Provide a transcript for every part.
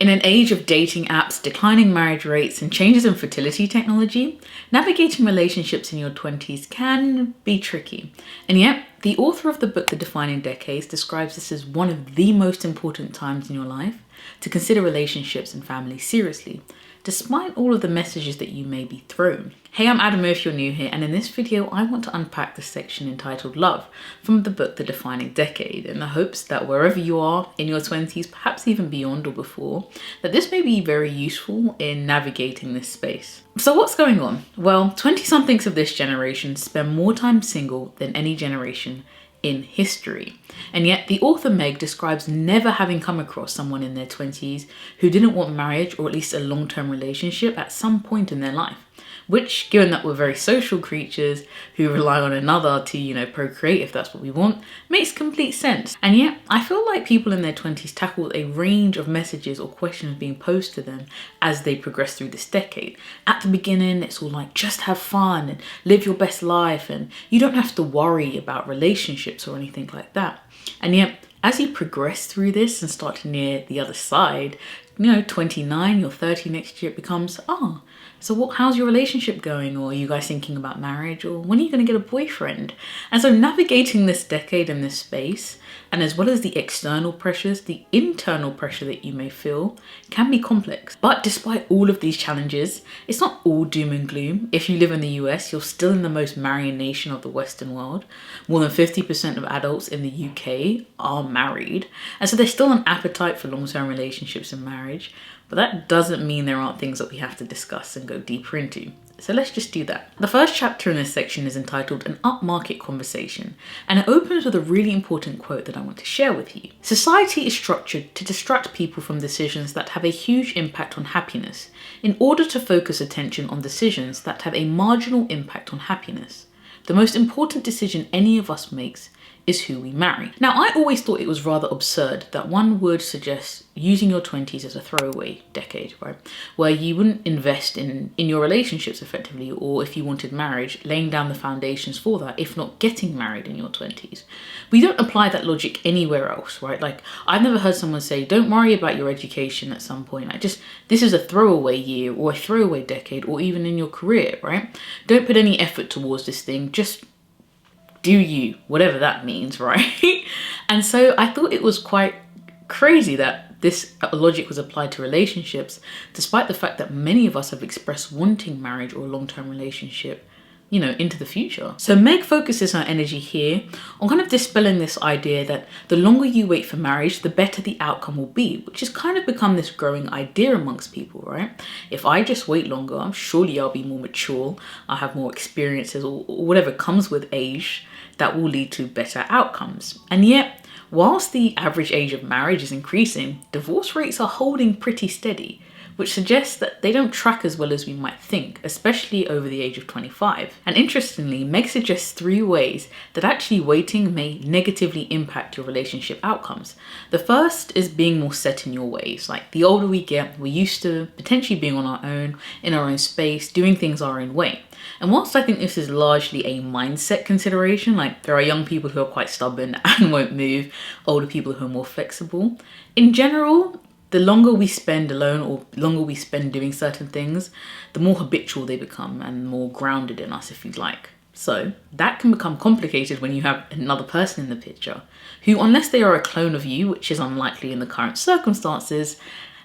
In an age of dating apps, declining marriage rates, and changes in fertility technology, navigating relationships in your 20s can be tricky. And yet, the author of the book The Defining Decades describes this as one of the most important times in your life to consider relationships and family seriously, despite all of the messages that you may be thrown. Hey, I'm Adam if you're new here, and in this video I want to unpack the section entitled Love from the book The Defining Decade, in the hopes that wherever you are in your 20s, perhaps even beyond or before, that this may be very useful in navigating this space. So what's going on? Well, 20-somethings of this generation spend more time single than any generation in history. And yet the author Meg describes never having come across someone in their 20s who didn't want marriage or at least a long-term relationship at some point in their life. Which, given that we're very social creatures who rely on another to, procreate if that's what we want, makes complete sense. And yet, I feel like people in their 20s tackle a range of messages or questions being posed to them as they progress through this decade. At the beginning, it's all like, just have fun and live your best life, and you don't have to worry about relationships or anything like that. And yet, as you progress through this and start to near the other side, 29, you're 30 next year, it becomes, so how's your relationship going? Or are you guys thinking about marriage? Or when are you going to get a boyfriend? And so navigating this decade in this space, and as well as the external pressures, the internal pressure that you may feel can be complex. But despite all of these challenges, it's not all doom and gloom. If you live in the US, you're still in the most marrying nation of the Western world. More than 50% of adults in the UK are married. And so there's still an appetite for long-term relationships and marriage. But that doesn't mean there aren't things that we have to discuss and go deeper into. So let's just do that. The first chapter in this section is entitled An Upmarket Conversation, and it opens with a really important quote that I want to share with you. Society is structured to distract people from decisions that have a huge impact on happiness, in order to focus attention on decisions that have a marginal impact on happiness. The most important decision any of us makes is who we marry. Now, I always thought it was rather absurd that one would suggest using your 20s as a throwaway decade, right? Where you wouldn't invest in your relationships effectively, or if you wanted marriage, laying down the foundations for that, if not getting married in your 20s. We don't apply that logic anywhere else, right? Like, I've never heard someone say, don't worry about your education at some point. This is a throwaway year or a throwaway decade, or even in your career, right? Don't put any effort towards this thing, just do you, whatever that means, right? And so I thought it was quite crazy that this logic was applied to relationships, despite the fact that many of us have expressed wanting marriage or a long-term relationship, into the future. So Meg focuses her energy here on kind of dispelling this idea that the longer you wait for marriage, the better the outcome will be, which has kind of become this growing idea amongst people, right? If I just wait longer, surely I'll be more mature, I'll have more experiences or whatever comes with age that will lead to better outcomes. And yet, whilst the average age of marriage is increasing, divorce rates are holding pretty steady, which suggests that they don't track as well as we might think, especially over the age of 25. And interestingly, Meg suggests 3 ways that actually waiting may negatively impact your relationship outcomes. The first is being more set in your ways. Like, the older we get, we're used to potentially being on our own, in our own space, doing things our own way. And whilst I think this is largely a mindset consideration, like there are young people who are quite stubborn and won't move, older people who are more flexible, in general, the longer we spend alone or the longer we spend doing certain things, the more habitual they become and more grounded in us, if you like. So that can become complicated when you have another person in the picture who, unless they are a clone of you, which is unlikely in the current circumstances,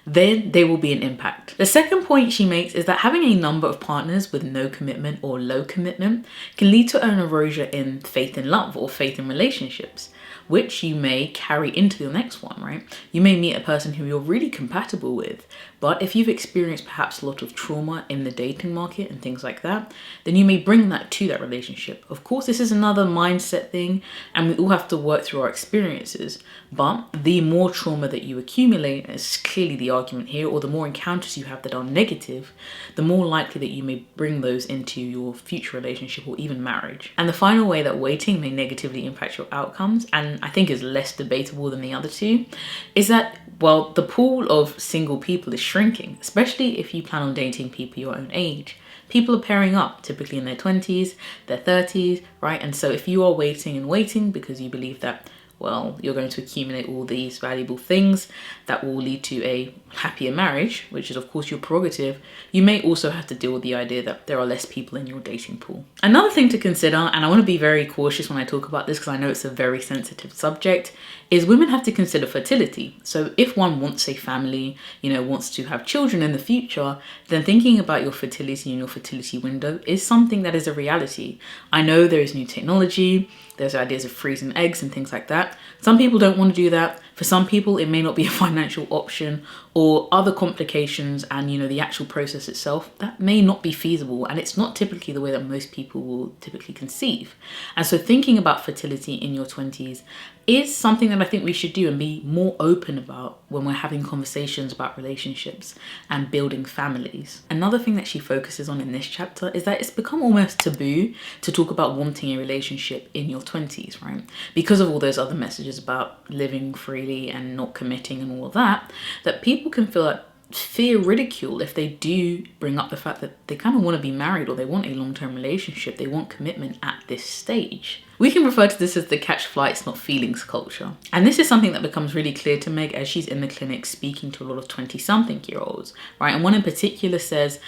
then there will be an impact. The second point she makes is that having a number of partners with no commitment or low commitment can lead to an erosion in faith in love or faith in relationships, which you may carry into the next one, right? You may meet a person who you're really compatible with, but if you've experienced perhaps a lot of trauma in the dating market and things like that, then you may bring that to that relationship. Of course, this is another mindset thing, and we all have to work through our experiences, but the more trauma that you accumulate, is clearly the argument here, or the more encounters you have that are negative, the more likely that you may bring those into your future relationship or even marriage. And the final way that waiting may negatively impact your outcomes, and I think is less debatable than the other two, is that, well, the pool of single people is shrinking, especially if you plan on dating people your own age. People are pairing up, typically in their 20s, their 30s, right? And so if you are waiting and waiting because you believe that well, you're going to accumulate all these valuable things that will lead to a happier marriage, which is of course your prerogative, you may also have to deal with the idea that there are less people in your dating pool. Another thing to consider, and I want to be very cautious when I talk about this because I know it's a very sensitive subject, is women have to consider fertility. So if one wants a family, wants to have children in the future, then thinking about your fertility and your fertility window is something that is a reality. I know there is new technology, there's ideas of freezing eggs and things like that. Some people don't want to do that. For some people, it may not be a financial option, or other complications and, the actual process itself, that may not be feasible. And it's not typically the way that most people will typically conceive. And so thinking about fertility in your 20s is something that I think we should do and be more open about when we're having conversations about relationships and building families. Another thing that she focuses on in this chapter is that it's become almost taboo to talk about wanting a relationship in your 20s, right? Because of all those other messages about living freely and not committing and all of that people can feel like fear ridicule if they do bring up the fact that they kind of want to be married or they want a long-term relationship, they want commitment at this stage. We can refer to this as the catch flights, not feelings culture. And this is something that becomes really clear to Meg as she's in the clinic speaking to a lot of 20-something-year-olds, right? And one in particular says,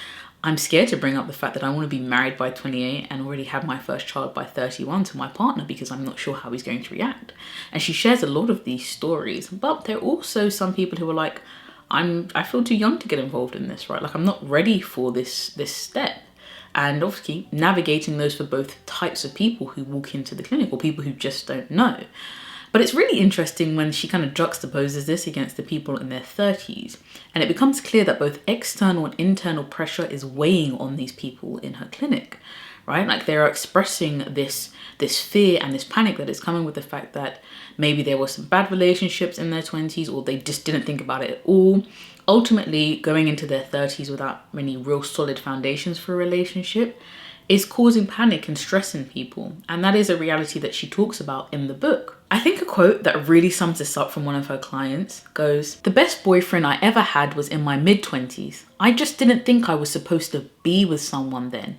I'm scared to bring up the fact that I want to be married by 28 and already have my first child by 31 to my partner because I'm not sure how he's going to react. And she shares a lot of these stories, but there are also some people who are like, I feel too young to get involved in this, right? Like I'm not ready for this step. And obviously navigating those for both types of people who walk into the clinic or people who just don't know. But it's really interesting when she kind of juxtaposes this against the people in their 30s. And it becomes clear that both external and internal pressure is weighing on these people in her clinic, right? Like they're expressing this fear and this panic that is coming with the fact that maybe there were some bad relationships in their 20s or they just didn't think about it at all. Ultimately, going into their 30s without any real solid foundations for a relationship is causing panic and stress in people. And that is a reality that she talks about in the book. I think a quote that really sums this up from one of her clients goes, "The best boyfriend I ever had was in my mid-20s. I just didn't think I was supposed to be with someone then.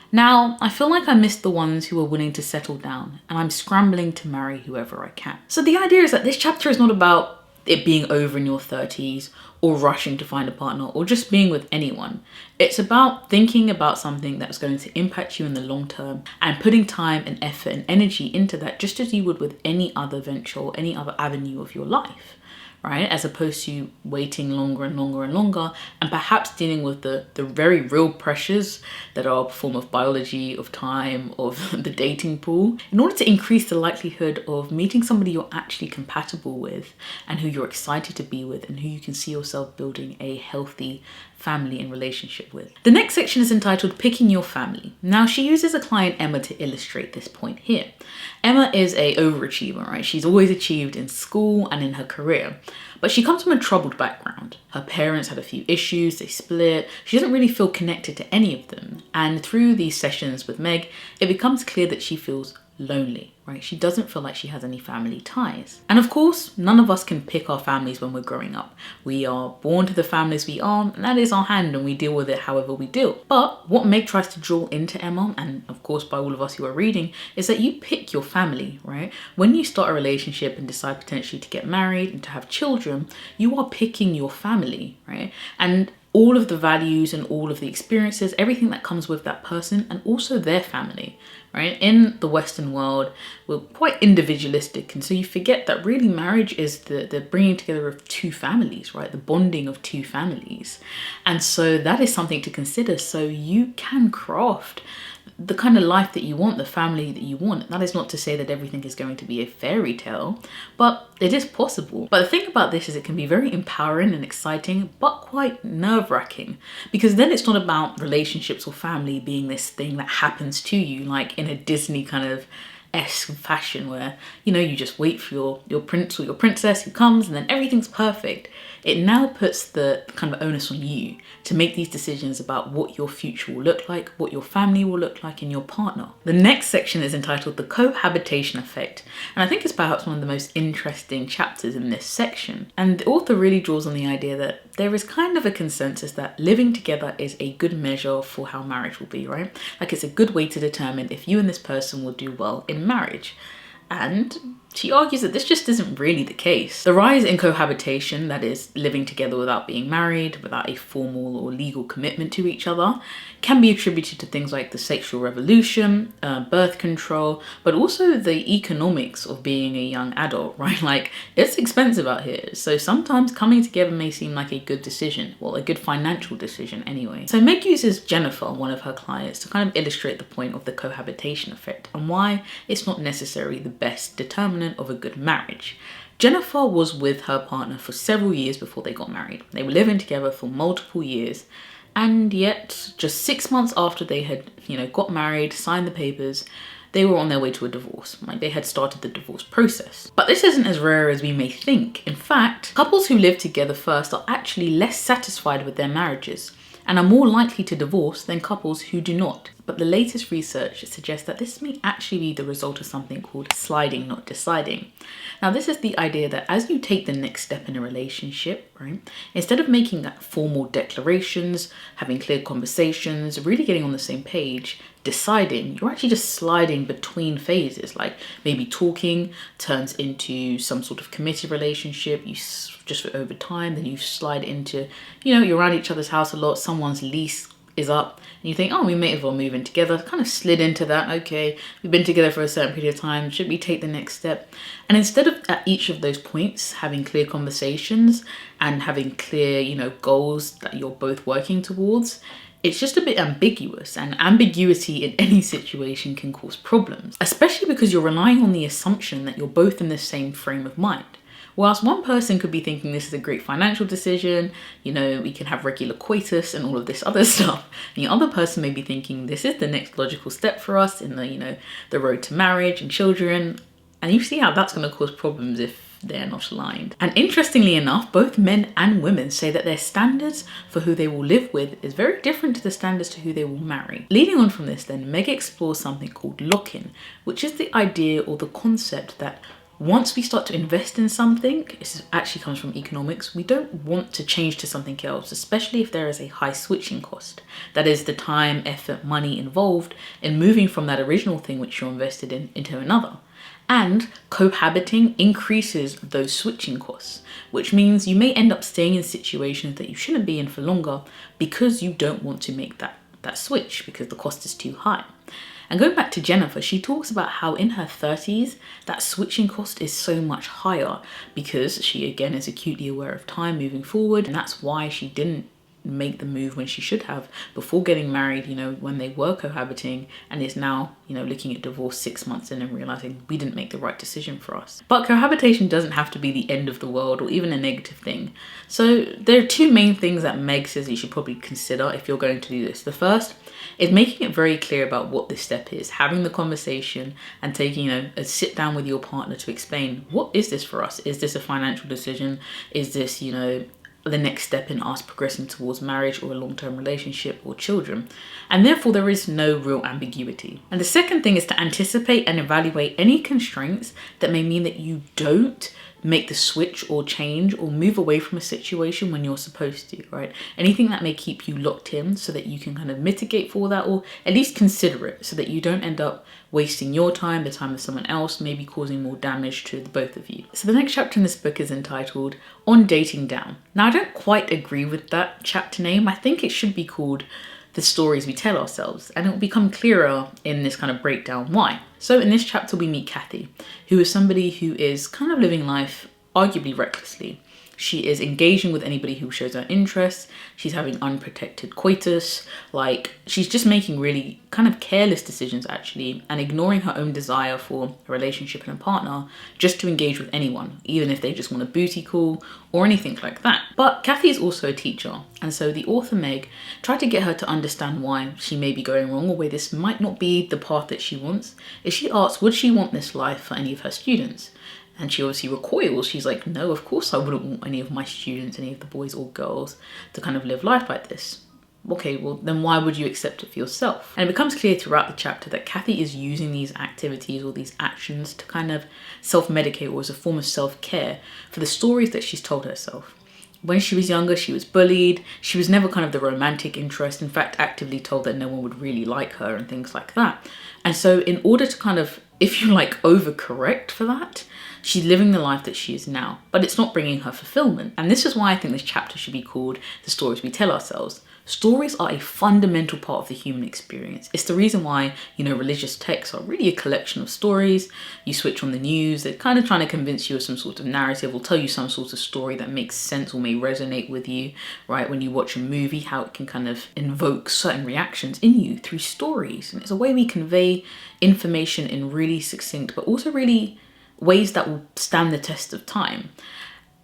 Now, I feel like I missed the ones who are willing to settle down, and I'm scrambling to marry whoever I can." So the idea is that this chapter is not about it being over in your 30s or rushing to find a partner or just being with anyone. It's about thinking about something that's going to impact you in the long term and putting time and effort and energy into that just as you would with any other venture or any other avenue of your life. Right? As opposed to waiting longer and longer and longer and perhaps dealing with the very real pressures that are a form of biology, of time, of the dating pool, in order to increase the likelihood of meeting somebody you're actually compatible with and who you're excited to be with and who you can see yourself building a healthy family and relationship with. The next section is entitled Picking Your Family. Now she uses a client, Emma, to illustrate this point here. Emma is a overachiever, right? She's always achieved in school and in her career, but she comes from a troubled background. Her parents had a few issues, they split. She doesn't really feel connected to any of them. And through these sessions with Meg, it becomes clear that she feels lonely, right? She doesn't feel like she has any family ties. And of course, none of us can pick our families when we're growing up. We are born to the families we are, and that is our hand, and we deal with it however we do. But what Meg tries to draw into Emma, and of course by all of us who are reading, is that you pick your family, right? When you start a relationship and decide potentially to get married and to have children, you are picking your family, right? And all of the values and all of the experiences, everything that comes with that person and also their family, right? In the Western world, we're quite individualistic. And so you forget that really marriage is the bringing together of two families, right? The bonding of two families. And so that is something to consider. So you can craft the kind of life that you want, the family that you want. That is not to say that everything is going to be a fairy tale, but it is possible. But the thing about this is it can be very empowering and exciting, but quite nerve-wracking, because then it's not about relationships or family being this thing that happens to you, like in a Disney kind of esque fashion where, you just wait for your prince or your princess who comes and then everything's perfect. It now puts the kind of onus on you to make these decisions about what your future will look like, what your family will look like, and your partner. The next section is entitled The Cohabitation Effect, and I think it's perhaps one of the most interesting chapters in this section. And the author really draws on the idea that there is kind of a consensus that living together is a good measure for how marriage will be, right? Like it's a good way to determine if you and this person will do well in marriage. And She argues that this just isn't really the case. The rise in cohabitation, that is, living together without being married, without a formal or legal commitment to each other, can be attributed to things like the sexual revolution, birth control, but also the economics of being a young adult, right? Like, it's expensive out here, so sometimes coming together may seem like a good decision, well, a good financial decision anyway. So Meg uses Jennifer, one of her clients, to kind of illustrate the point of the cohabitation effect and why it's not necessarily the best determinant of a good marriage. Jennifer was with her partner for several years before they got married. They were living together for multiple years, and yet just 6 months after they had, got married, signed the papers, they were on their way to a divorce. Like, they had started the divorce process. But this isn't as rare as we may think. In fact, couples who live together first are actually less satisfied with their marriages and are more likely to divorce than couples who do not. But the latest research suggests that this may actually be the result of something called sliding, not deciding. Now, this is the idea that as you take the next step in a relationship, right, instead of making that formal declarations, having clear conversations, really getting on the same page, deciding, you're actually just sliding between phases. Like, maybe talking turns into some sort of committed relationship, just over time, then you slide into, you're around each other's house a lot, someone's lease is up, and you think, oh, we may as well move in together. Kind of slid into that. Okay, we've been together for a certain period of time. Should we take the next step? And instead of at each of those points having clear conversations and having clear, goals that you're both working towards, it's just a bit ambiguous, and ambiguity in any situation can cause problems, especially because you're relying on the assumption that you're both in the same frame of mind. Whilst one person could be thinking this is a great financial decision, we can have regular coitus and all of this other stuff. And the other person may be thinking this is the next logical step for us in the road to marriage and children. And you see how that's going to cause problems if they're not aligned. And interestingly enough, both men and women say that their standards for who they will live with is very different to the standards to who they will marry. Leading on from this then, Meg explores something called lock-in, which is the idea or the concept that once we start to invest in something, this actually comes from economics, we don't want to change to something else, especially if there is a high switching cost. That is the time, effort, money involved in moving from that original thing which you're invested in into another. And cohabiting increases those switching costs, which means you may end up staying in situations that you shouldn't be in for longer because you don't want to make that switch because the cost is too high. And going back to Jennifer, she talks about how in her 30s, that switching cost is so much higher because she, again, is acutely aware of time moving forward. And that's why she didn't make the move when she should have before getting married, when they were cohabiting, and is now, looking at divorce 6 months in and realizing we didn't make the right decision for us. But cohabitation doesn't have to be the end of the world or even a negative thing. So there are two main things that Meg says you should probably consider if you're going to do this. The first is making it very clear about what this step is, having the conversation and taking, a sit down with your partner to explain, what is this for us? Is this a financial decision? Is this, the next step in us progressing towards marriage or a long-term relationship or children? And therefore there is no real ambiguity. And the second thing is to anticipate and evaluate any constraints that may mean that you don't make the switch or change or move away from a situation when you're supposed to, right? Anything that may keep you locked in so that you can kind of mitigate for that, or at least consider it so that you don't end up wasting your time, the time of someone else, maybe causing more damage to the both of you. So the next chapter in this book is entitled On Dating Down. Now, I don't quite agree with that chapter name. I think it should be called The Stories We Tell Ourselves, and it will become clearer in this kind of breakdown why. So in this chapter we meet Kathy, who is somebody who is kind of living life arguably recklessly. She is engaging with anybody who shows her interest. She's having unprotected coitus. Like, she's just making really kind of careless decisions actually, and ignoring her own desire for a relationship and a partner just to engage with anyone, even if they just want a booty call or anything like that. But Kathy is also a teacher, and so the author Meg tried to get her to understand why she may be going wrong or why this might not be the path that she wants. Is she asks, would she want this life for any of her students? And she obviously recoils. She's like, no, of course I wouldn't want any of my students, any of the boys or girls, to kind of live life like this. Okay, well, then why would you accept it for yourself? And it becomes clear throughout the chapter that Kathy is using these activities or these actions to kind of self-medicate or as a form of self-care for the stories that she's told herself. When she was younger, she was bullied. She was never kind of the romantic interest. In fact, actively told that no one would really like her and things like that. And so in order to kind of, if you like, overcorrect for that, She's living the life that she is now, but it's not bringing her fulfillment. And this is why I think this chapter should be called The Stories We Tell Ourselves. Stories are a fundamental part of the human experience. It's the reason why, religious texts are really a collection of stories. You switch on the news, they're kind of trying to convince you of some sort of narrative or tell you some sort of story that makes sense or may resonate with you, right? When you watch a movie, how it can kind of invoke certain reactions in you through stories. And it's a way we convey information in really succinct, but also really ways that will stand the test of time.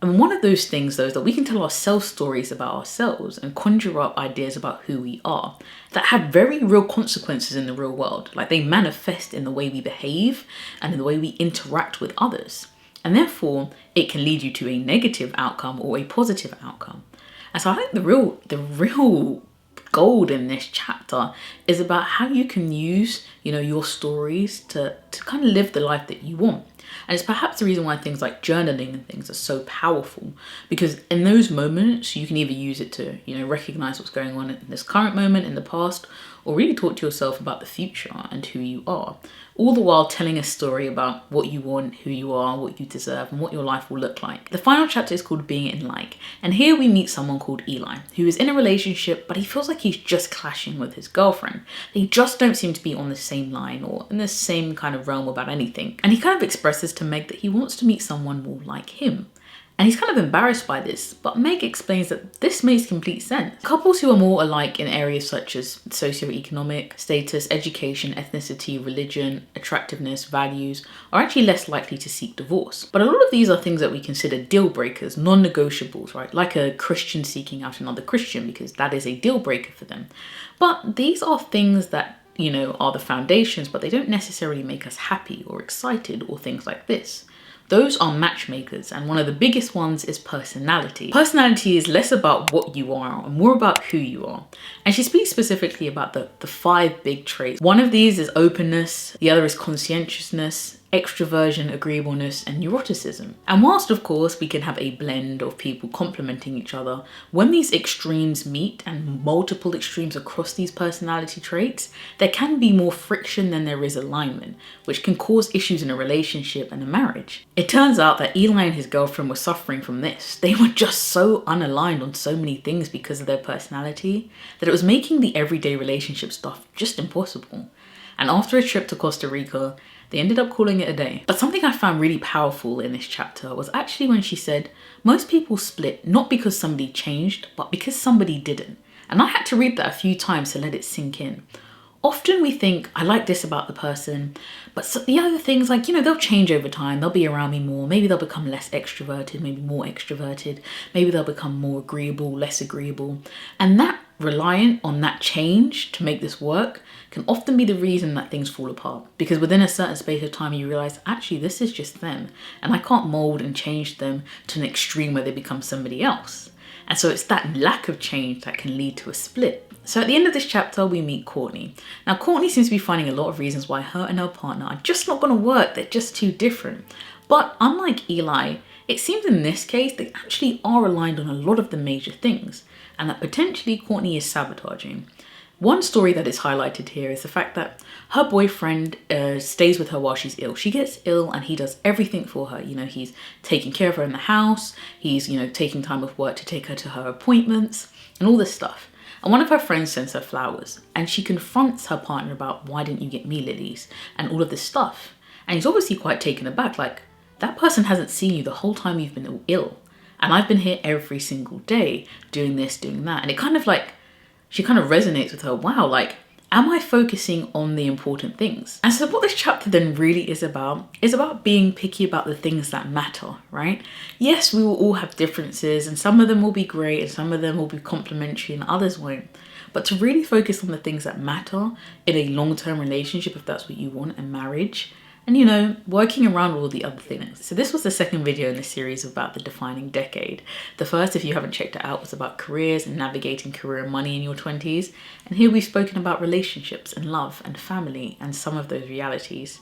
And one of those things, though, is that we can tell ourselves stories about ourselves and conjure up ideas about who we are that have very real consequences in the real world. Like, they manifest in the way we behave and in the way we interact with others. And therefore, it can lead you to a negative outcome or a positive outcome. And so I think the real gold in this chapter is about how you can use, your stories to kind of live the life that you want. And it's perhaps the reason why things like journaling and things are so powerful, because in those moments you can either use it to, recognize what's going on in this current moment, in the past, or really talk to yourself about the future and who you are, all the while telling a story about what you want, who you are, what you deserve, and what your life will look like. The final chapter is called Being in Like, and here we meet someone called Eli, who is in a relationship, but he feels like he's just clashing with his girlfriend. They just don't seem to be on the same line or in the same kind of realm about anything. And he kind of expresses to Meg that he wants to meet someone more like him. And he's kind of embarrassed by this, but Meg explains that this makes complete sense. Couples who are more alike in areas such as socioeconomic status, education, ethnicity, religion, attractiveness, values are actually less likely to seek divorce. But a lot of these are things that we consider deal breakers, non-negotiables, right? Like a Christian seeking out another Christian, because that is a deal breaker for them. But these are things that are the foundations, but they don't necessarily make us happy or excited or things like this. Those are matchmakers, and one of the biggest ones is personality. Personality is less about what you are and more about who you are. And she speaks specifically about the 5 big traits. One of these is openness, the other is conscientiousness, extroversion, agreeableness, and neuroticism. And whilst of course we can have a blend of people complementing each other, when these extremes meet and multiple extremes across these personality traits, there can be more friction than there is alignment, which can cause issues in a relationship and a marriage. It turns out that Eli and his girlfriend were suffering from this. They were just so unaligned on so many things because of their personality that it was making the everyday relationship stuff just impossible. And after a trip to Costa Rica, they ended up calling it a day. But something I found really powerful in this chapter was actually when she said, most people split not because somebody changed, but because somebody didn't. And I had to read that a few times to let it sink in. Often we think, I like this about the person, but the other things like, they'll change over time. They'll be around me more. Maybe they'll become less extroverted, maybe more extroverted. Maybe they'll become more agreeable, less agreeable. And that reliant on that change to make this work can often be the reason that things fall apart. Because within a certain space of time, you realize, actually, this is just them. And I can't mold and change them to an extreme where they become somebody else. And so it's that lack of change that can lead to a split. So at the end of this chapter, we meet Courtney. Now, Courtney seems to be finding a lot of reasons why her and her partner are just not going to work. They're just too different. But unlike Eli, it seems in this case, they actually are aligned on a lot of the major things, and that potentially Courtney is sabotaging. One story that is highlighted here is the fact that her boyfriend stays with her while she's ill. She gets ill and he does everything for her. He's taking care of her in the house. He's, taking time off work to take her to her appointments and all this stuff. And one of her friends sends her flowers and she confronts her partner about, why didn't you get me lilies and all of this stuff. And he's obviously quite taken aback, like, that person hasn't seen you the whole time you've been ill. And I've been here every single day doing this, doing that. And it kind of she kind of resonates with her. Wow, am I focusing on the important things? And so what this chapter then really is about being picky about the things that matter, right? Yes, we will all have differences and some of them will be great and some of them will be complementary and others won't. But to really focus on the things that matter in a long-term relationship, if that's what you want, and marriage, and working around all the other things. So this was the second video in the series about the defining decade. The first, if you haven't checked it out, was about careers and navigating career and money in your 20s. And here we've spoken about relationships and love and family and some of those realities.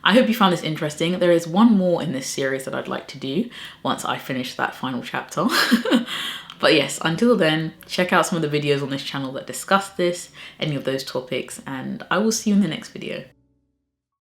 I hope you found this interesting. There is one more in this series that I'd like to do once I finish that final chapter. But yes, until then, check out some of the videos on this channel that discuss this, any of those topics, and I will see you in the next video.